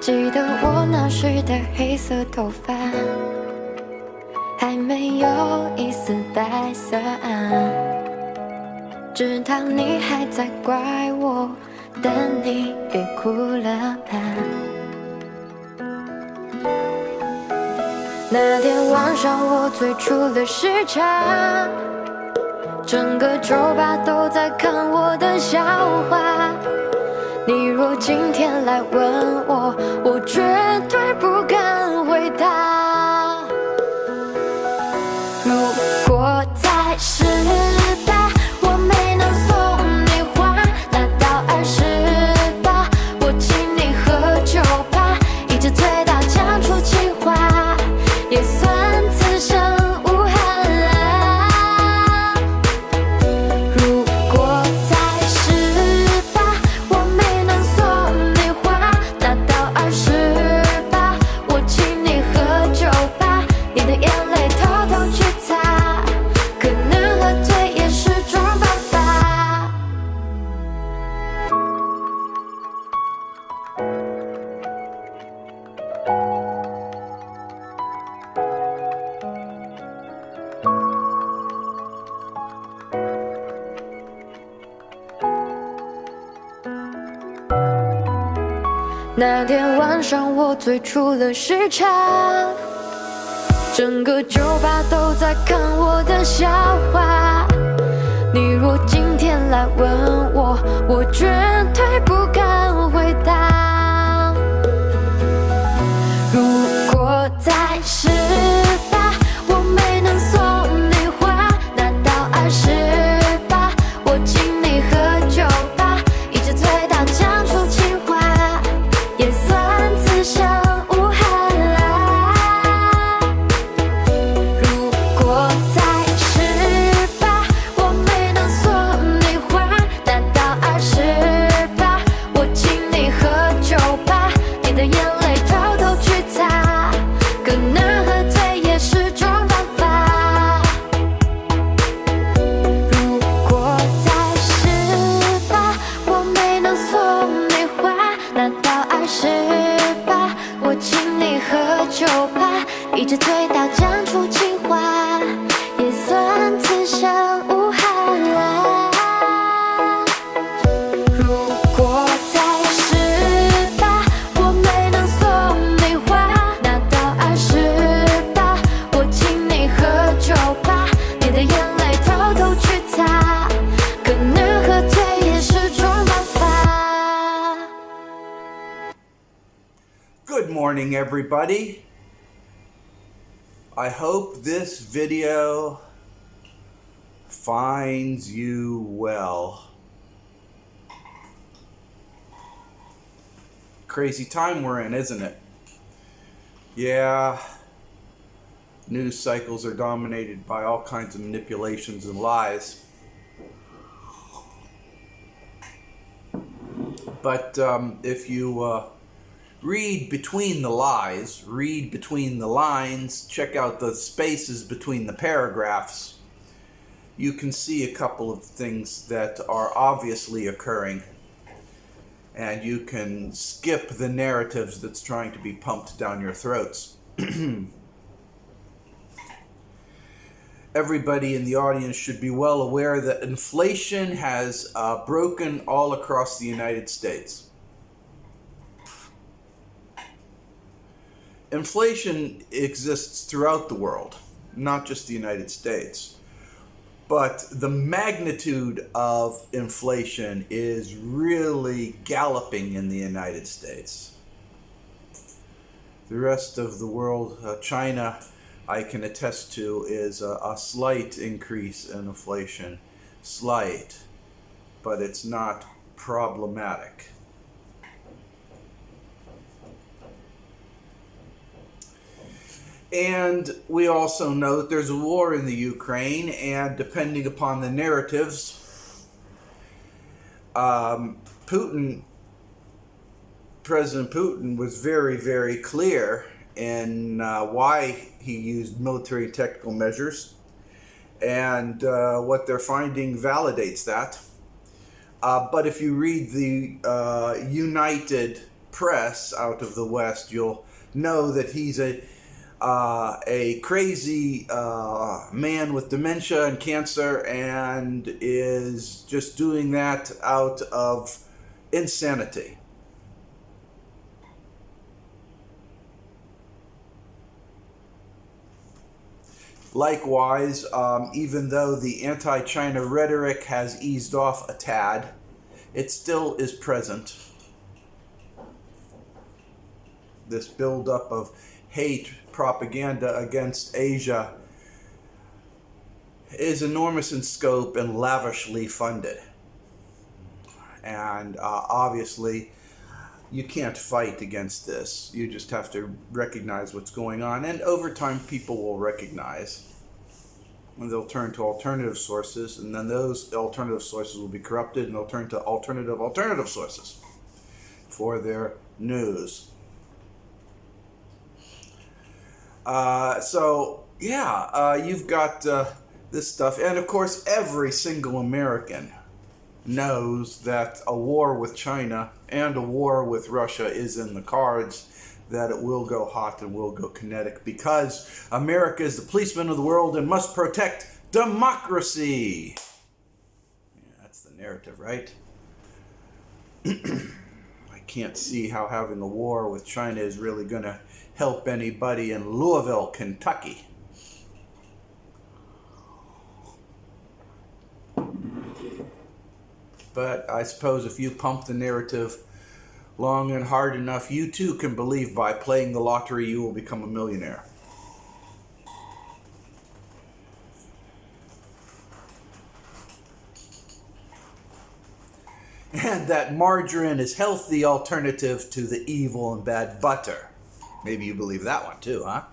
记得我那时的黑色头发，还没有一丝白色啊，直到你还在怪我，但你别哭了吧。那天晚上我醉出了时差，整个酒吧都在看我的笑话。你若今天来问我，我绝对不敢回答。如果在18，我没能送你花，拿到28，我请你喝酒吧，一直醉到讲出情话，也算此生无憾啊。如果在18，我没能送你花，拿到28，我请你喝酒吧，你的眼泪偷偷去擦，可能喝醉也是种办法。那天晚上我醉出了时差，整个酒吧都在看我的笑话。你若今天来问我，我绝对不敢回答。如果在18，我没能送你花，拿到28，我请你喝酒吧，一直醉到讲出情话，也算此生无憾啊。如果在18，我没能送你花，拿到28，我请你喝酒吧，你的眼泪偷偷去擦，可能喝醉也是种办法。如果在18，我没能送你花，拿到28，我请你喝酒吧，一直醉到讲出情话，也算此生无憾啊。如果在18，我没能送你花，拿到28，我请你喝酒吧，你的眼泪偷偷去擦，可能喝醉也是种办法。Good morning, everybody. I hope this video finds you well. Crazy time we're in, isn't it? Yeah, news cycles are dominated by all kinds of manipulations and lies. But if you read between the lies, read between the lines, check out the spaces between the paragraphs, you can see a couple of things that are obviously occurring. And you can skip the narratives that's trying to be pumped down your throats. Everybody in the audience should be well aware that inflation has broken all across the United States. Inflation exists throughout the world, not just the United States. But the magnitude of inflation is really galloping in the United States. The rest of the world, China, I can attest to, is a slight increase in inflation. Slight, but it's not problematic. And we also know that there's a war in the Ukraine, and depending upon the narratives, President Putin was very, very clear in why he used military and technical measures, and what they're finding validates that. But if you read the United press out of the West, you'll know that he's a crazy man with dementia and cancer, and is just doing that out of insanity. Likewise, even though the anti-China rhetoric has eased off a tad, it still is present. This buildup of hate propaganda against Asia is enormous in scope and lavishly funded. And obviously, you can't fight against this. You just have to recognize what's going on. And over time, people will recognize. And they'll turn to alternative sources. And then those alternative sources will be corrupted. And they'll turn to alternative sources for their news. You've got this stuff. And of course, every single American knows that a war with China and a war with Russia is in the cards, that it will go hot and will go kinetic, because America is the policeman of the world and must protect democracy. Yeah, that's the narrative, right? I can't see how having a war with China is really going to help anybody in Louisville, Kentucky. But I suppose if you pump the narrative long and hard enough, you too can believe by playing the lottery you will become a millionaire. And that margarine is healthy alternative to the evil and bad butter. Maybe you believe that one too, huh?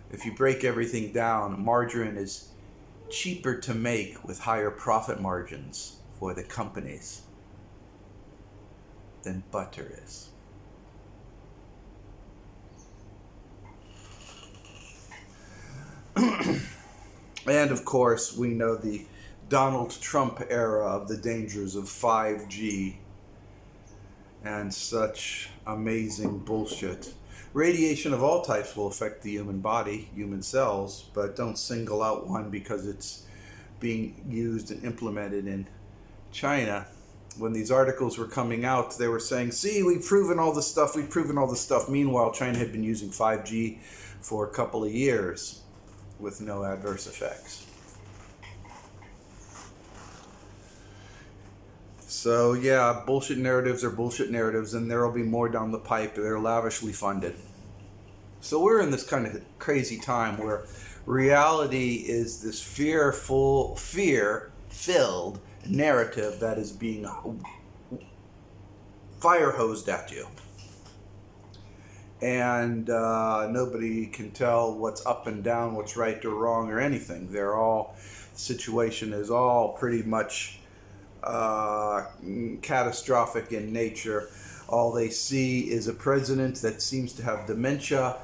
If you break everything down, margarine is cheaper to make with higher profit margins for the companies than butter is. And of course, we know the Donald Trump era of the dangers of 5G and such amazing bullshit. Radiation of all types will affect the human body, human cells, but don't single out one because it's being used and implemented in China. When these articles were coming out, they were saying, see, we've proven all this stuff. Meanwhile, China had been using 5G for a couple of years with no adverse effects. So yeah, bullshit narratives are bullshit narratives, and there will be more down the pipe. They're lavishly funded. So we're in this kind of crazy time where reality is this fear-filled narrative that is being fire hosed at you. And nobody can tell what's up and down, what's right or wrong or anything. Situation is all pretty much catastrophic in nature. All they see is a president that seems to have dementia,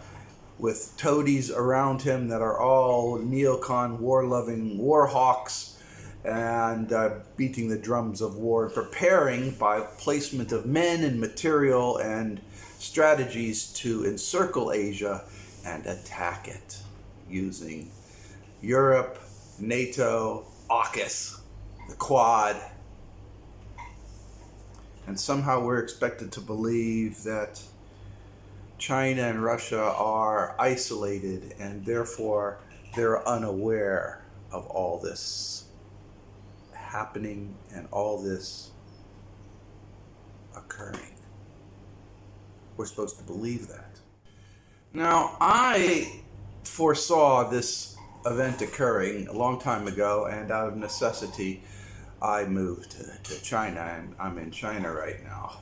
with toadies around him that are all neocon, war-loving war hawks, and beating the drums of war, preparing by placement of men and material and strategies to encircle Asia and attack it using Europe, NATO, AUKUS, the Quad. And somehow we're expected to believe that China and Russia are isolated and therefore they're unaware of all this happening and all this occurring. We're supposed to believe that. Now, I foresaw this event occurring a long time ago, and out of necessity, I moved to China, and I'm in China right now.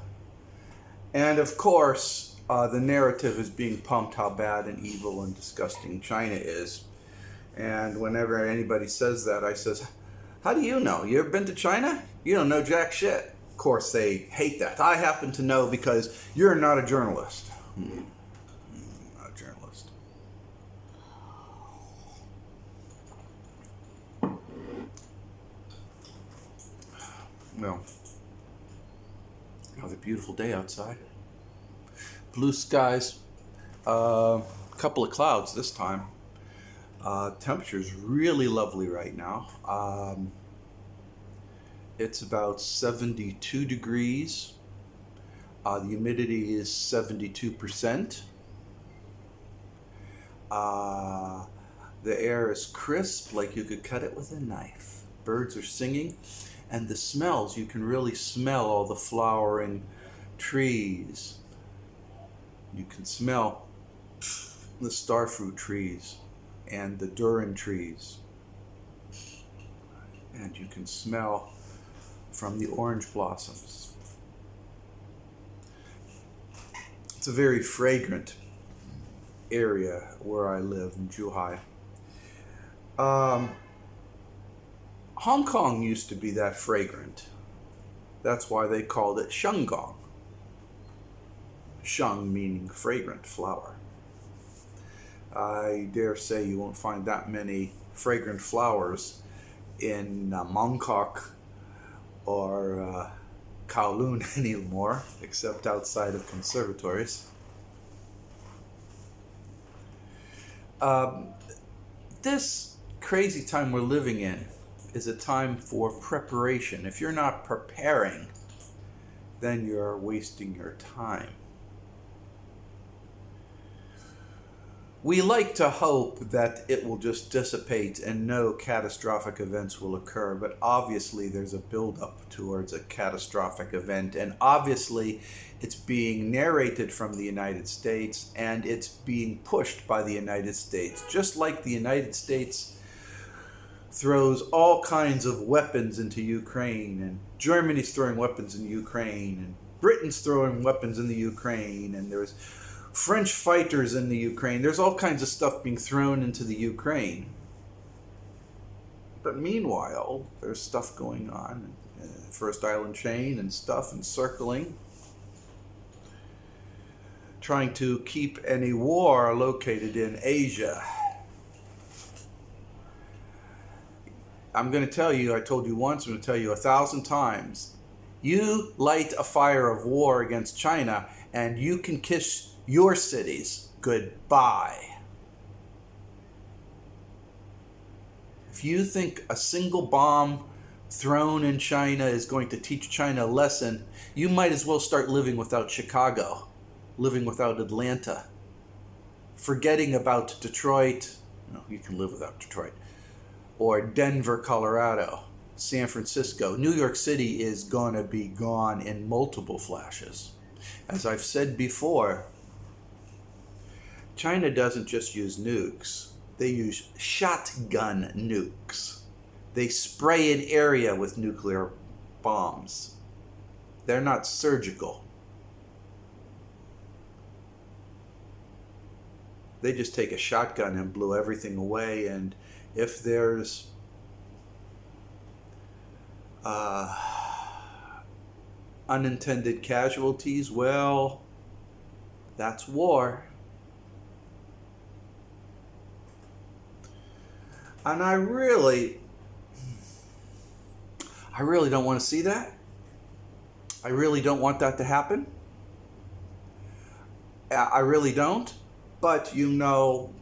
And of course, the narrative is being pumped how bad and evil and disgusting China is. And whenever anybody says that, I says, how do you know? You ever been to China? You don't know jack shit. Of course, they hate that. I happen to know because you're not a journalist. Not a journalist. Well, Another beautiful day outside. Blue skies. A couple of clouds this time. Temperature's really lovely right now. It's about 72 degrees. The humidity is 72%. The air is crisp, like you could cut it with a knife. Birds are singing, and the smells, you can really smell all the flowering trees. You can smell the starfruit trees and the durian trees. And you can smell from the orange blossoms. It's a very fragrant area where I live in Zhuhai. Hong Kong used to be that fragrant. That's why they called it Shenggong. Sheng meaning fragrant, flower. I dare say you won't find that many fragrant flowers in Mongkok or Kowloon anymore, except outside of conservatories. This crazy time we're living in is a time for preparation. If you're not preparing, then you're wasting your time. We like to hope that it will just dissipate and no catastrophic events will occur, but obviously there's a buildup towards a catastrophic event, and obviously it's being narrated from the United States, and it's being pushed by the United States, just like the United States throws all kinds of weapons into Ukraine, and Germany's throwing weapons in Ukraine, and Britain's throwing weapons in the Ukraine, and there's French fighters in the Ukraine. There's all kinds of stuff being thrown into the Ukraine. But meanwhile, there's stuff going on. First Island chain and stuff encircling, trying to keep any war located in Asia. I'm going to tell you, I told you once, I'm going to tell you 1,000 times. You light a fire of war against China and you can kiss your cities goodbye. If you think a single bomb thrown in China is going to teach China a lesson, you might as well start living without Chicago, living without Atlanta, forgetting about Detroit. No, you can live without Detroit. Or Denver, Colorado, San Francisco. New York City is going to be gone in multiple flashes. As I've said before, China doesn't just use nukes. They use shotgun nukes. They spray an area with nuclear bombs. They're not surgical. They just take a shotgun and blow everything away, and if there's unintended casualties, well, that's war. And I really don't want to see that. I really don't want that to happen. I really don't. But you know,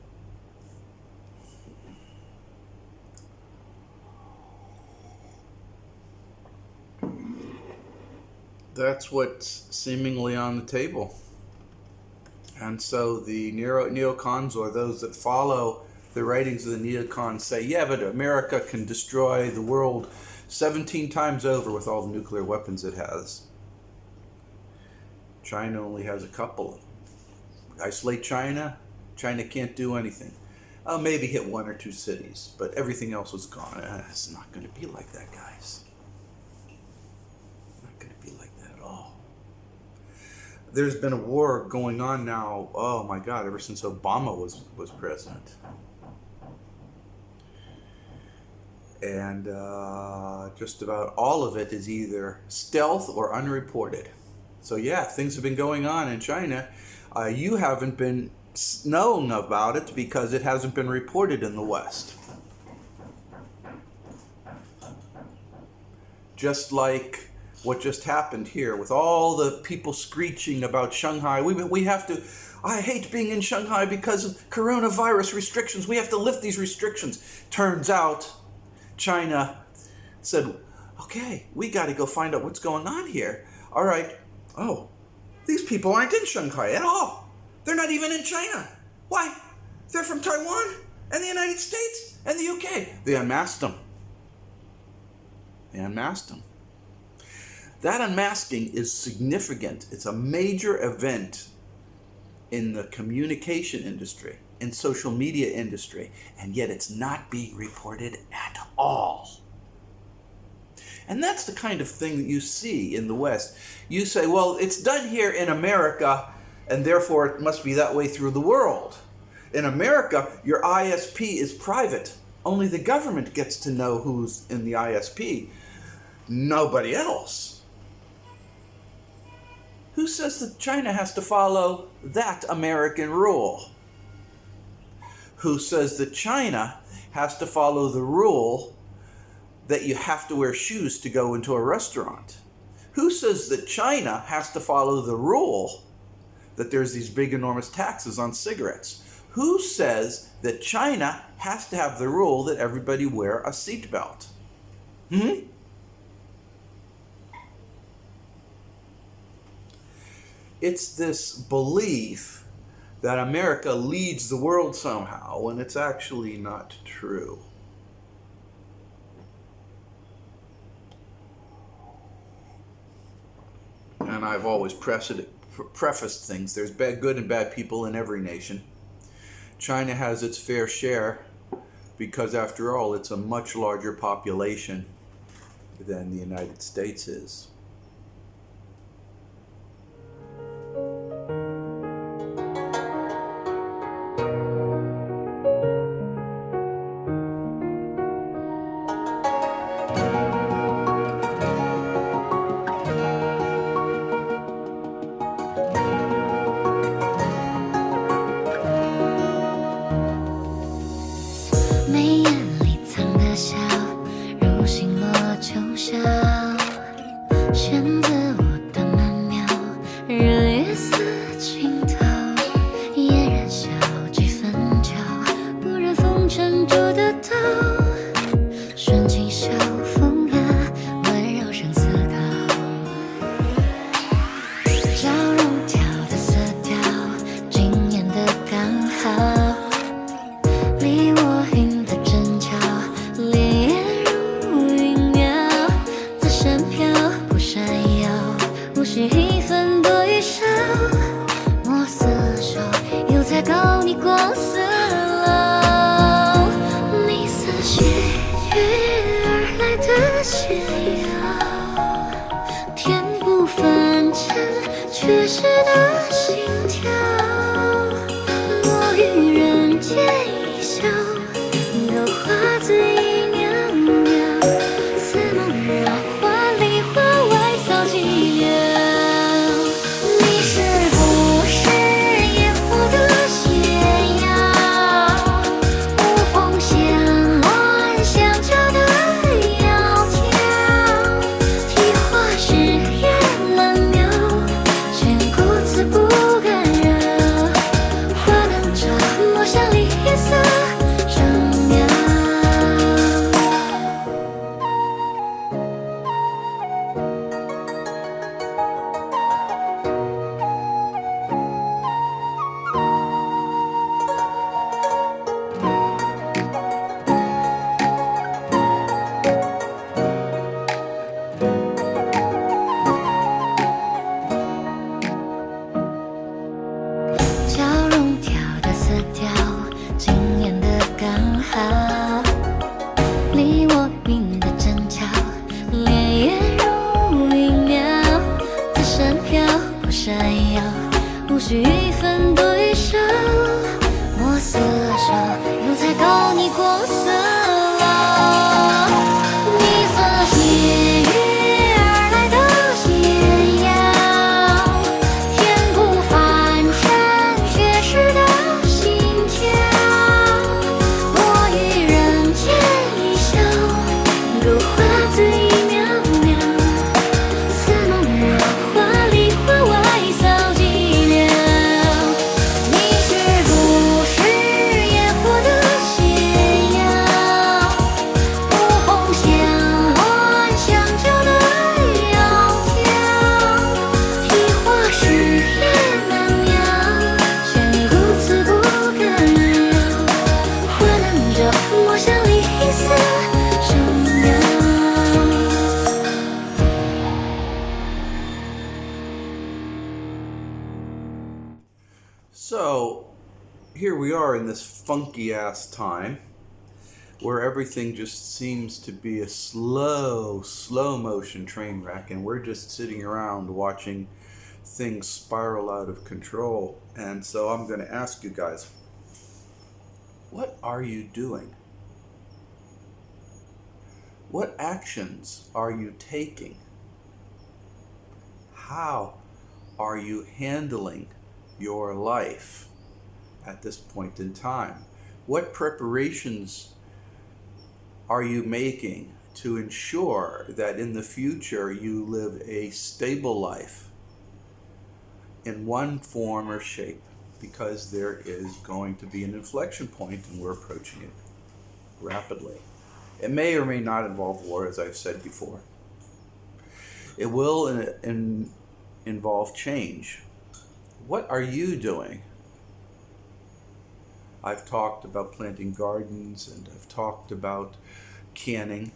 that's what's seemingly on the table. And so the neocons, or those that follow the writings of the neocons, say, yeah, but America can destroy the world 17 times over with all the nuclear weapons it has. China only has a couple. Isolate China, China can't do anything. Maybe hit one or two cities, but everything else is gone. It's not going to be like that, guys. Not going to be like that at all. There's been a war going on now, oh my God, ever since Obama was president. And just about all of it is either stealth or unreported. So yeah, things have been going on in China. You haven't been known about it because it hasn't been reported in the West. Just like what just happened here with all the people screeching about Shanghai. We have to, I hate being in Shanghai because of coronavirus restrictions. We have to lift these restrictions. Turns out China said, okay, we got to go find out what's going on here. All right. Oh, these people aren't in Shanghai at all. They're not even in China. Why? They're from Taiwan and the United States and the UK. They unmasked them. That unmasking is significant. It's a major event in the communication industry, in social media industry, and yet it's not being reported at all. And that's the kind of thing that you see in the West. You say, well, it's done here in America, and therefore it must be that way through the world. In America, your ISP is private. Only the government gets to know who's in the ISP. Nobody else. Who says that China has to follow that American rule? Who says that China has to follow the rule that you have to wear shoes to go into a restaurant? Who says that China has to follow the rule that there's these big enormous taxes on cigarettes? Who says that China has to have the rule that everybody wear a seatbelt? It's this belief that America leads the world somehow, when it's actually not true. And I've always prefaced things. There's good and bad people in every nation. China has its fair share because, after all, it's a much larger population than the United States is.眉眼里藏的笑，如星落九霄，选择我的曼妙，日月似惊涛，嫣然笑几分娇，不染风尘住的刀，顺境笑风雅，温柔生思考，娇容调的色调，惊艳的刚好。离我云的针脚，潋滟如云描，自身飘不闪耀，无需一分多一少，墨色手，又在高你光似老，你似斜月而来的斜阳，天不凡尘，却是的心跳，我与人间有花自已渺渺，似梦绕花里花外扫寂寥。你是不是野火的斜阳？无风闲乱相交的窈窕，题画誓言兰苗，千古字不干扰。花灯照，墨香里颜色。娇容调的色调，惊艳的刚好，离我云的针脚，潋滟如云描，自身飘不闪耀，无需一分多一少，墨色手，又在高你光似老，你似斜月而来的斜阳，天不凡尘，却是的心跳，我与人间一笑，如花自已渺渺， So here we are in this funky ass time where everything just seems to be a slow motion train wreck, and we're just sitting around watching things spiral out of control. And so I'm going to ask you guys, what are you doing? What actions are you taking? How are you handling your life at this point in time? What preparations are you making to ensure that in the future you live a stable life in one form or shape? Because there is going to be an inflection point and we're approaching it rapidly. It may or may not involve war, as I've said before. It will involve change. What are you doing? I've talked about planting gardens, and I've talked about canning.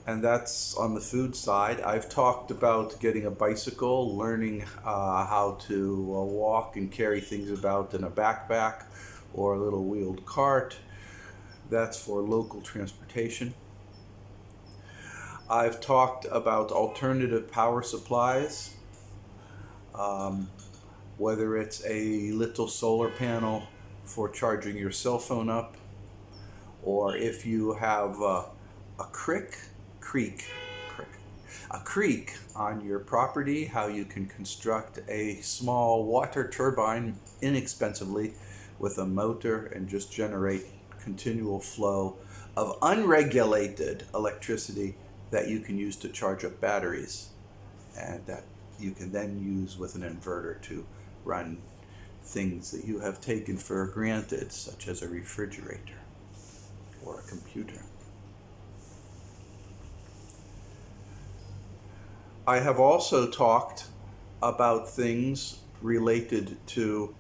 And that's on the food side. I've talked about getting a bicycle, learning how to walk and carry things about in a backpack or a little wheeled cart. That's for local transportation. I've talked about alternative power supplies, whether it's a little solar panel for charging your cell phone up, or if you have a creek on your property, how you can construct a small water turbine inexpensively with a motor and just generate continual flow of unregulated electricity that you can use to charge up batteries, and that you can then use with an inverter to run things that you have taken for granted, such as a refrigerator or a computer. I have also talked about things related to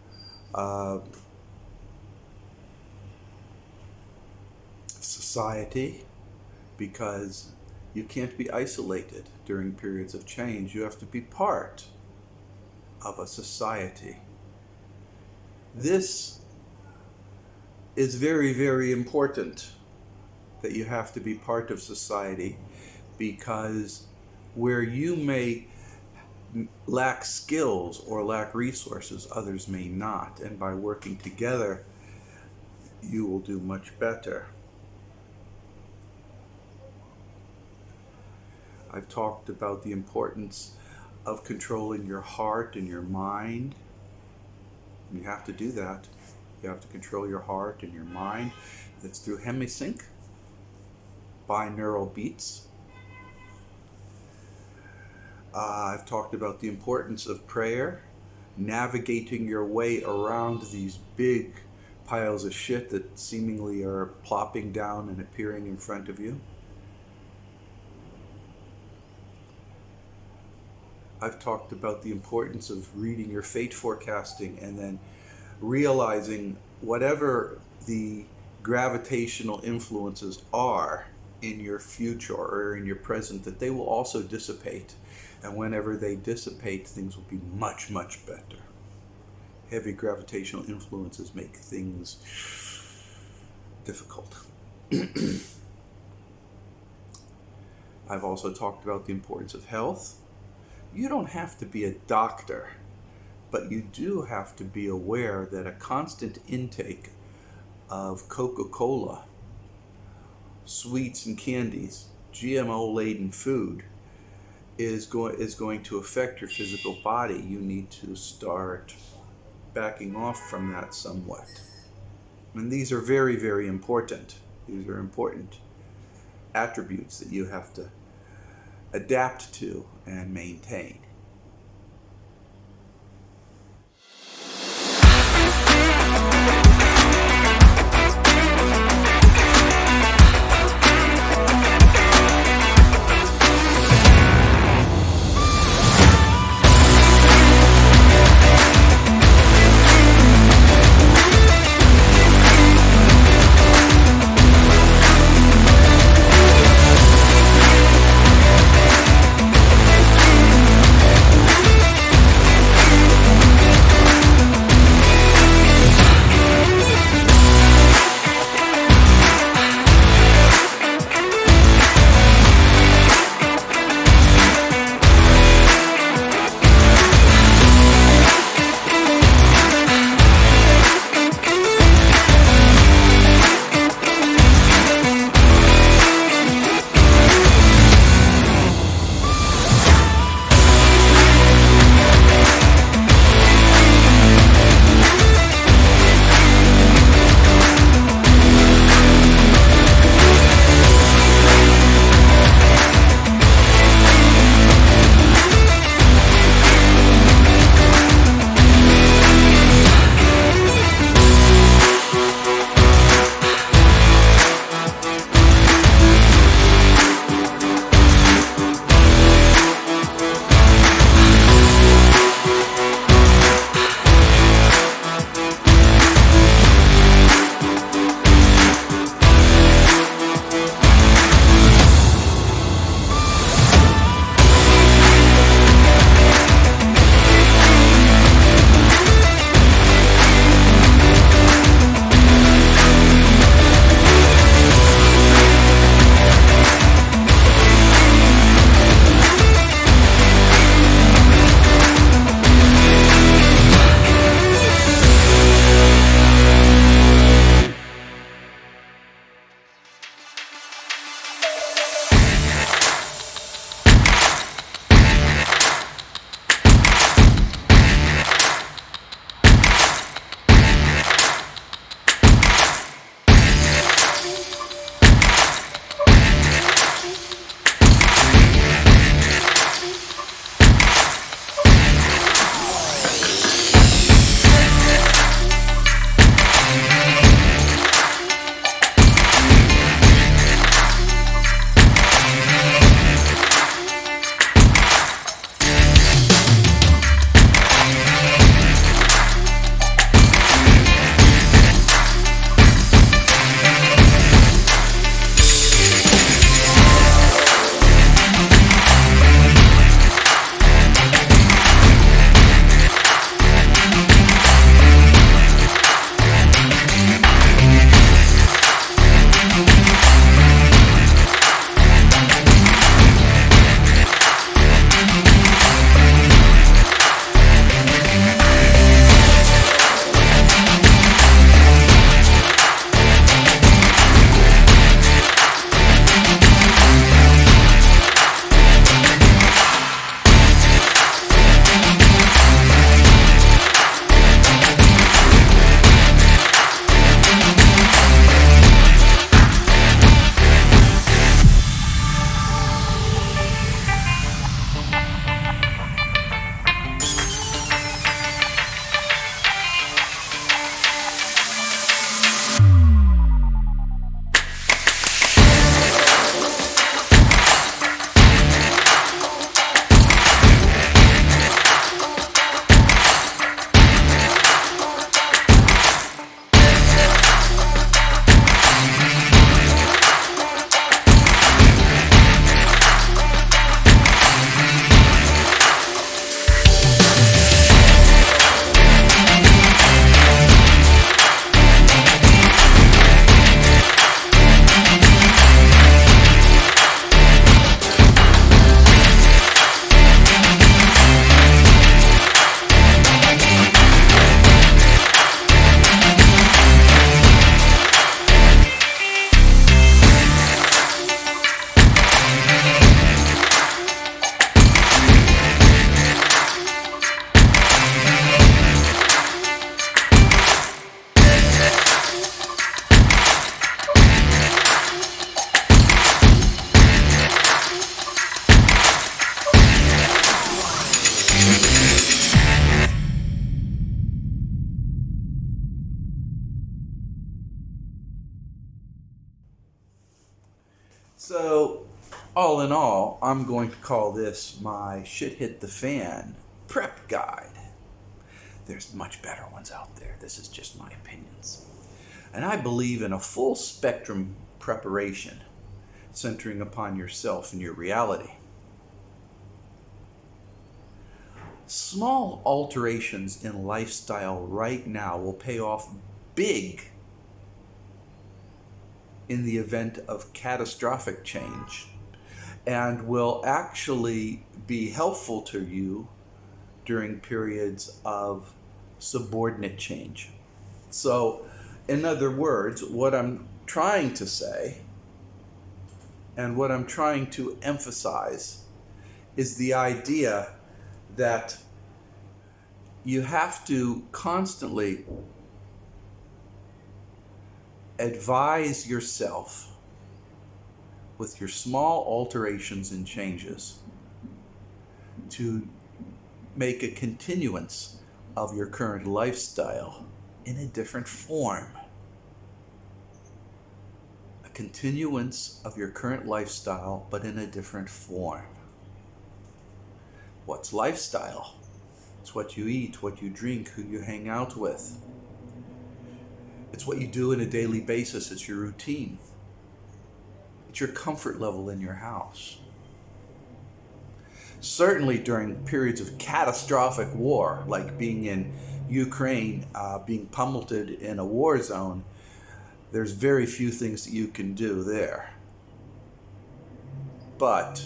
society, because you can't be isolated during periods of change. You have to be part of a society. This is very, very important, that you have to be part of society, because where you may lack skills or lack resources, others may not. And by working together, you will do much better. I've talked about the importance of controlling your heart and your mind. And you have to do that. You have to control your heart and your mind. That's through Hemisync, binaural beats. I've talked about the importance of prayer, navigating your way around these big piles of shit that seemingly are plopping down and appearing in front of you. I've talked about the importance of reading your fate forecasting and then realizing whatever the gravitational influences are in your future or in your present, that they will also dissipate. And whenever they dissipate, things will be much, much better. Heavy gravitational influences make things difficult. I've also talked about the importance of health. You don't have to be a doctor, but you do have to be aware that a constant intake of Coca-Cola, sweets and candies, GMO-laden food is going to affect your physical body. You need to start backing off from that somewhat. And these are very, very important. These are important attributes that you have to adapt to and maintain. All in all, I'm going to call this my shit hit the fan prep guide. There's much better ones out there. This is just my opinions. And I believe in a full spectrum preparation, centering upon yourself and your reality. Small alterations in lifestyle right now will pay off big in the event of catastrophic change, and will actually be helpful to you during periods of subordinate change. So, in other words, what I'm trying to say and what I'm trying to emphasize is the idea that you have to constantly advise yourself with your small alterations and changes to make a continuance of your current lifestyle in a different form. A continuance of your current lifestyle, but in a different form. What's lifestyle? It's what you eat, what you drink, who you hang out with. It's what you do on a daily basis. It's your routine. It's your comfort level in your house. Certainly during periods of catastrophic war, like being in Ukraine, being pummeled in a war zone, there's very few things that you can do there. But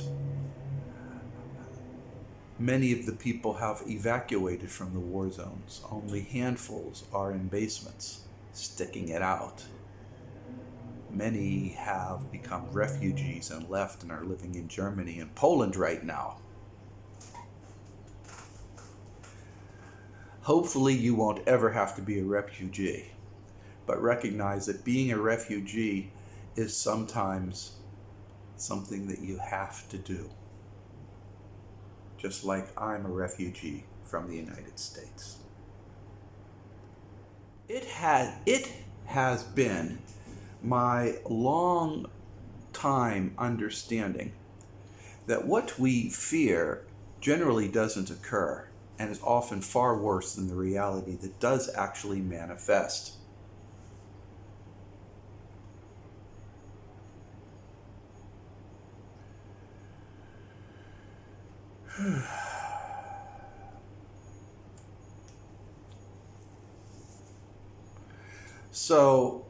many of the people have evacuated from the war zones. Only handfuls are in basements, sticking it out. Many have become refugees and left and are living in Germany and Poland right now. Hopefully you won't ever have to be a refugee, but recognize that being a refugee is sometimes something that you have to do. Just like I'm a refugee from the United States. It has been my long time understanding that what we fear generally doesn't occur and is often far worse than the reality that does actually manifest. So,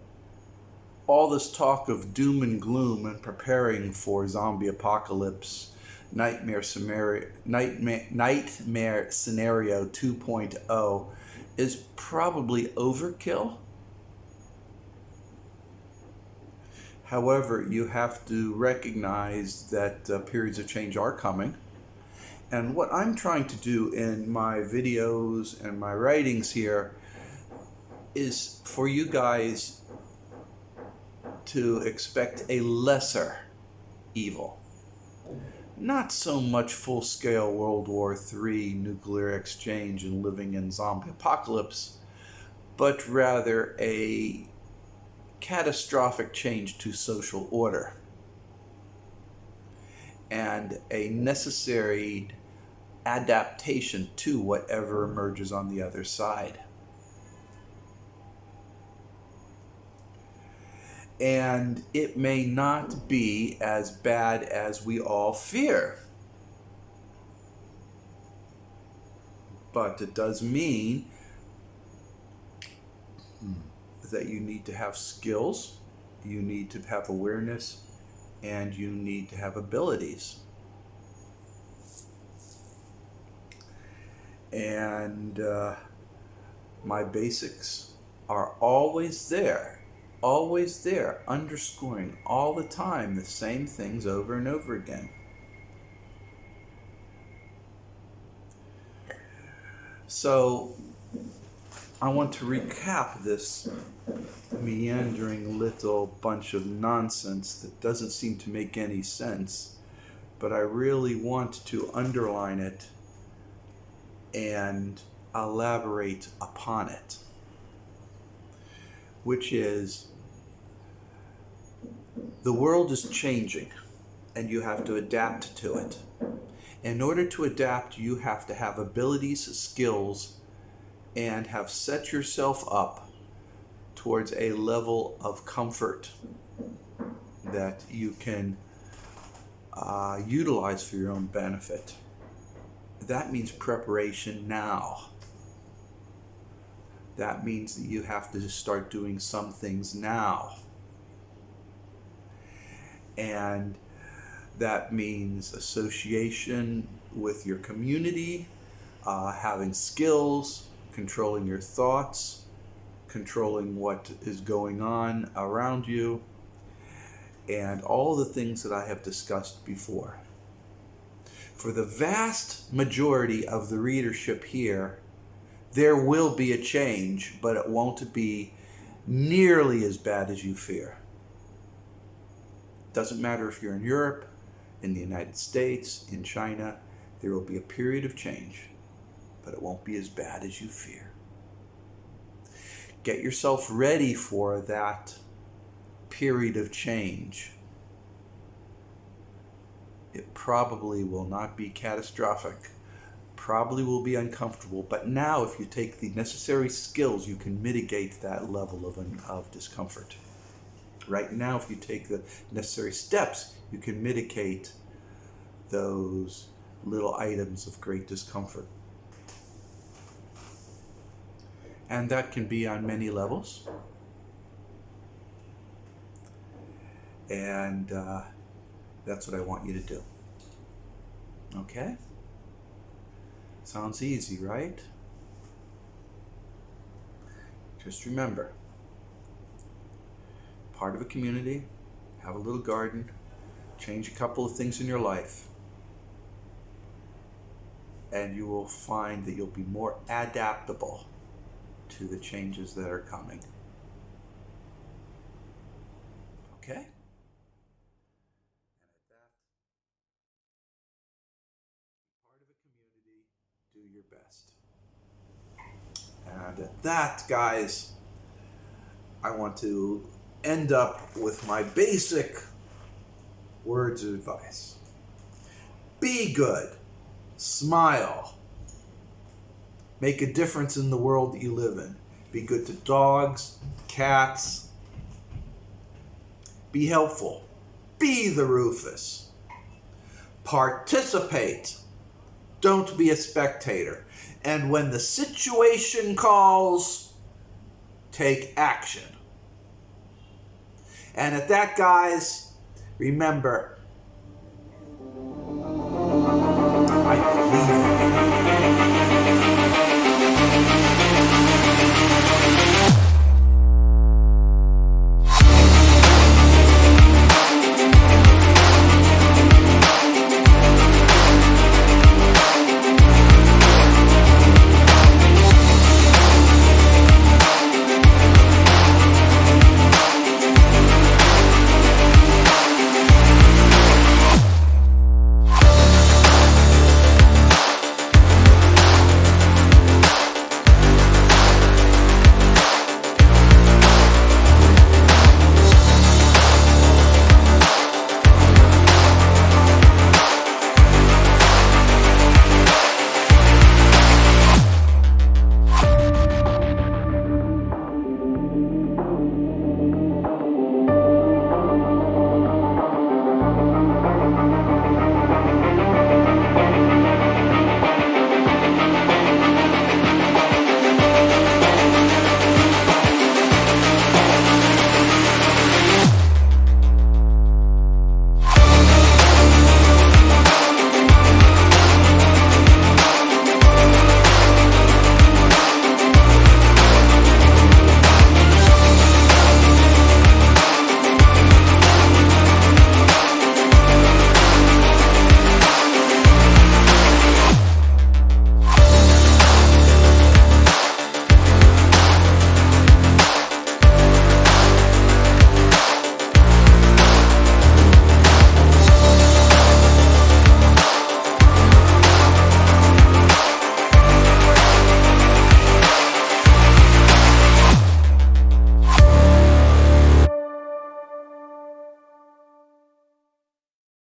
all this talk of doom and gloom and preparing for zombie apocalypse, Nightmare Scenario 2.0 is probably overkill. However, you have to recognize that periods of change are coming. And what I'm trying to do in my videos and my writings here is for you guys to expect a lesser evil. Not so much full-scale World War III nuclear exchange and living in zombie apocalypse, but rather a catastrophic change to social order and a necessary adaptation to whatever emerges on the other side. And it may not be as bad as we all fear. But it does mean that you need to have skills, you need to have awareness, and you need to have abilities. And my basics are always there, underscoring all the time the same things over and over again. So I want to recap this meandering little bunch of nonsense that doesn't seem to make any sense, but I really want to underline it and elaborate upon it, which is the world is changing and you have to adapt to it. In order to adapt, you have to have abilities, skills, and have set yourself up towards a level of comfort that you can utilize for your own benefit. That means preparation now. That means that you have to start doing some things now. And that means association with your community, having skills, controlling your thoughts, controlling what is going on around you, and all the things that I have discussed before. For the vast majority of the readership here, there will be a change, but it won't be nearly as bad as you fear. Doesn't matter if you're in Europe, in the United States, in China, there will be a period of change, but it won't be as bad as you fear. Get yourself ready for that period of change. It probably will not be catastrophic, probably will be uncomfortable, but now if you take the necessary skills, you can mitigate that level of discomfort. Right now, if you take the necessary steps, you can mitigate those little items of great discomfort. And that can be on many levels. And that's what I want you to do. Okay? Sounds easy, right? Just remember, part of a community, have a little garden, change a couple of things in your life, and you will find that you'll be more adaptable to the changes that are coming. Okay? And at that, be part of a community, do your best. And at that, guys, I want to end up with my basic words of advice. Be good. Smile. Make a difference in the world that you live in. Be good to dogs, cats. Be helpful. Be the Rufus. Participate. Don't be a spectator. And when the situation calls, take action. And at that, guys, remember,